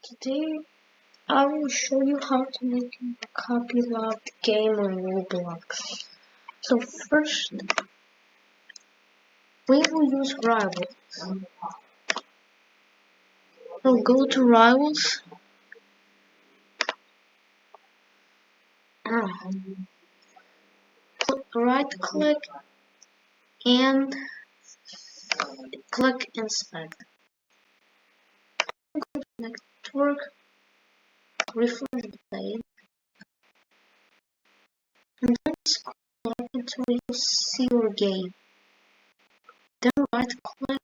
Today I will show you how to make a copyleft game on Roblox. So first, we will use Rivals. We'll go to Rivals. Right click and click Inspect. Go to Network, refresh the page, and then scroll up until you see your game. Then right click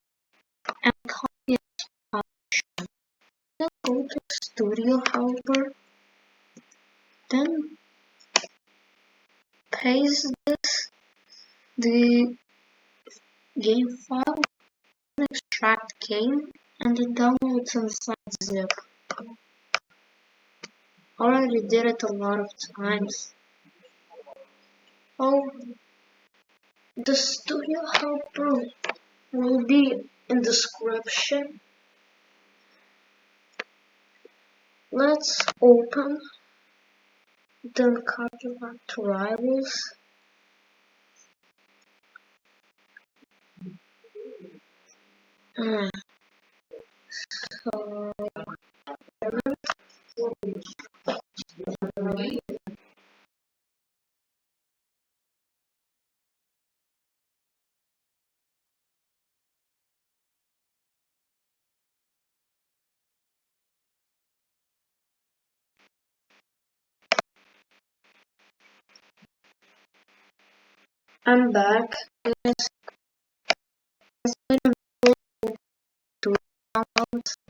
and copy as option. Then go to Studio Helper. Then paste the game file, extract game, and it downloads inside zip. Already did it a lot of times. Oh, the Studio Helper will be in description. Let's open, then copyleft to Rivals. So I'm back. Let's to download.